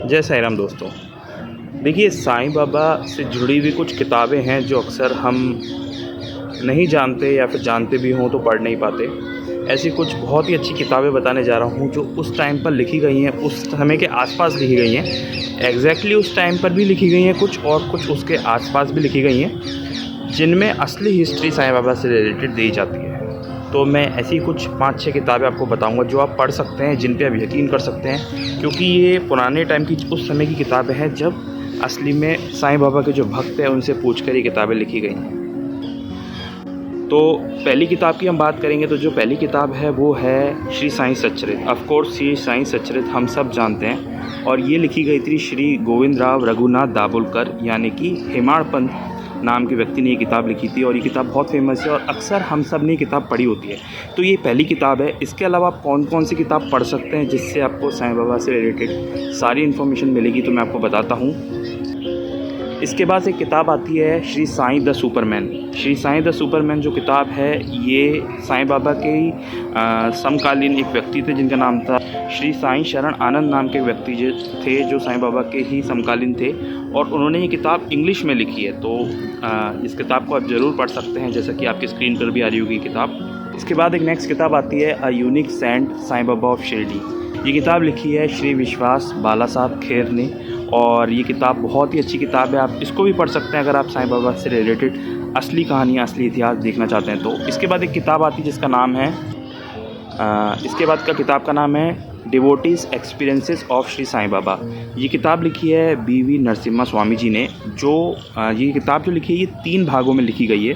जय साईं राम दोस्तों। देखिए, साईं बाबा से जुड़ी हुई कुछ किताबें हैं जो अक्सर हम नहीं जानते या फिर जानते भी हों तो पढ़ नहीं पाते। ऐसी कुछ बहुत ही अच्छी किताबें बताने जा रहा हूँ जो उस टाइम पर लिखी गई हैं, उस समय के आसपास लिखी गई हैं। एग्जैक्टली उस टाइम पर भी लिखी गई हैं कुछ, और कुछ उसके आसपास भी लिखी गई हैं, जिनमें असली हिस्ट्री साईं बाबा से रिलेटेड दी जाती है। तो मैं ऐसी कुछ 5-6 किताबें आपको बताऊंगा जो आप पढ़ सकते हैं, जिन पे आप यकीन कर सकते हैं, क्योंकि ये पुराने टाइम की उस समय की किताबें हैं जब असली में साईं बाबा के जो भक्त हैं उनसे पूछकर ये किताबें लिखी गई हैं। तो पहली किताब की हम बात करेंगे तो जो पहली किताब है वो है श्री साईं सच्चरित। ऑफ कोर्स श्री साईं सच्चरित हम सब जानते हैं, और ये लिखी गई थी श्री गोविंदराव रघुनाथ दाभोलकर, यानी कि हेमाड़ पंथ नाम के व्यक्ति ने ये किताब लिखी थी। और ये किताब बहुत फेमस है और अक्सर हम सब ने ये किताब पढ़ी होती है। तो ये पहली किताब है। इसके अलावा आप कौन कौन सी किताब पढ़ सकते हैं जिससे आपको साईं बाबा से रिलेटेड सारी इन्फॉर्मेशन मिलेगी, तो मैं आपको बताता हूँ। इसके बाद एक किताब आती है Shri Sai the superman. Shri Sai the superman जो किताब है, ये साईं बाबा के ही समकालीन एक व्यक्ति थे जिनका नाम था श्री साईं शरण आनंद नाम के व्यक्ति थे, जो साईं बाबा के ही समकालीन थे, और उन्होंने ये किताब इंग्लिश में लिखी है। तो इस किताब को आप ज़रूर पढ़ सकते हैं, जैसा कि आपकी स्क्रीन पर भी आ रही होगी किताब। इसके बाद एक नेक्स्ट किताब आती है a unique saint Sai Baba of Shirdi. ये किताब लिखी है श्री विश्वास बाला साहब खेर ने, और ये किताब बहुत ही अच्छी किताब है। आप इसको भी पढ़ सकते हैं अगर आप साईं बाबा से रिलेटेड असली कहानियाँ, असली इतिहास देखना चाहते हैं तो। इसके बाद एक किताब आती है जिसका नाम है इसके बाद का किताब का नाम है devotees experiences of Shri Sai Baba. ये किताब लिखी है BV नरसिम्हा स्वामी जी ने। जो ये किताब जो लिखी है ये 3 भागों में लिखी गई है,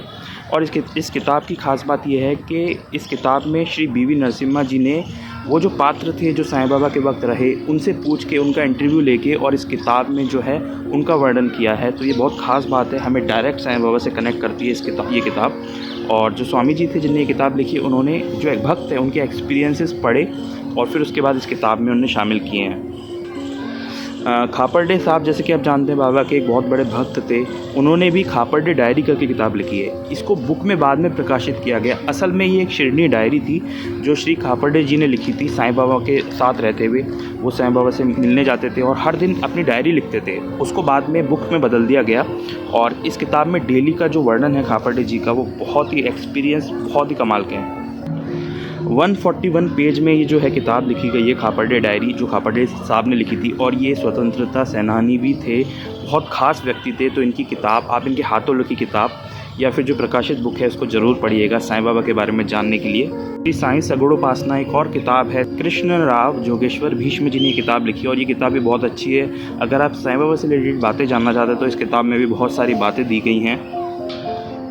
और इस किताब की खास बात यह है कि इस किताब में श्री BV नरसिम्हा जी ने वो जो पात्र थे जो साईं बाबा के वक्त रहे, उनसे पूछ के, उनका इंटरव्यू लेके, और इस किताब में जो है उनका वर्णन किया है। तो ये बहुत ख़ास बात है, हमें डायरेक्ट साईं बाबा से कनेक्ट करती है ये किताब। और जो स्वामी जी थे जिनने ये किताब लिखी, उन्होंने जो एक भक्त है उनके एक्सपीरियंसेस पढ़े और फिर उसके बाद इस किताब में उन्होंने शामिल किए हैं। खापरडे साहब, जैसे कि आप जानते हैं, बाबा के एक बहुत बड़े भक्त थे। उन्होंने भी खापरडे डायरी करके किताब लिखी है। इसको बुक में बाद में प्रकाशित किया गया। असल में ये एक शिरडी डायरी थी जो श्री खापरडे जी ने लिखी थी साईं बाबा के साथ रहते हुए। वो साईं बाबा से मिलने जाते थे और हर दिन अपनी डायरी लिखते थे। उसको बाद में बुक में बदल दिया गया, और इस किताब में डेली का जो वर्णन है खापरडे जी का, वो बहुत ही एक्सपीरियंस, बहुत ही कमाल के हैं। 141 पेज में ये जो है किताब लिखी गई है, खापरडे डायरी, जो खापरडे साहब ने लिखी थी। और ये स्वतंत्रता सेनानी भी थे, बहुत ख़ास व्यक्ति थे। तो इनकी किताब, आप इनके हाथों लिखी किताब या फिर जो प्रकाशित बुक है उसको ज़रूर पढ़िएगा साईं बाबा के बारे में जानने के लिए। श्री साईं सगुणोपासना एक और किताब है। कृष्णराव जोगेश्वर भीष्म जी ने ये किताब लिखी है, और ये किताब भी बहुत अच्छी है। अगर आप साईं बाबा से रिलेटेड बातें जानना चाहते हैं तो इस किताब में भी बहुत सारी बातें दी गई हैं।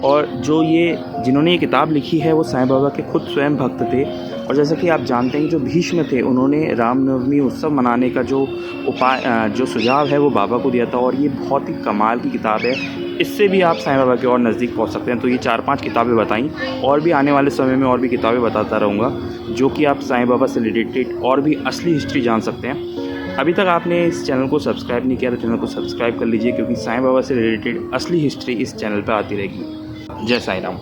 और जिन्होंने ये किताब लिखी है वो साईं बाबा के खुद स्वयं भक्त थे। और जैसा कि आप जानते हैं, जो भीष्म थे, उन्होंने रामनवमी उत्सव मनाने का जो सुझाव है वो बाबा को दिया था। और ये बहुत ही कमाल की किताब है। इससे भी आप साईं बाबा के और नज़दीक पहुंच सकते हैं। तो ये 4-5 किताबें बताई, और भी आने वाले समय में और भी किताबें बताता रहूँगा जो कि आप साईं बाबा से रिलेटेड और भी असली हिस्ट्री जान सकते हैं। अभी तक आपने इस चैनल को सब्सक्राइब नहीं किया तो चैनल को सब्सक्राइब कर लीजिए, क्योंकि साईं बाबा से रिलेटेड असली हिस्ट्री इस चैनल पर आती रहेगी। जय साईं राम।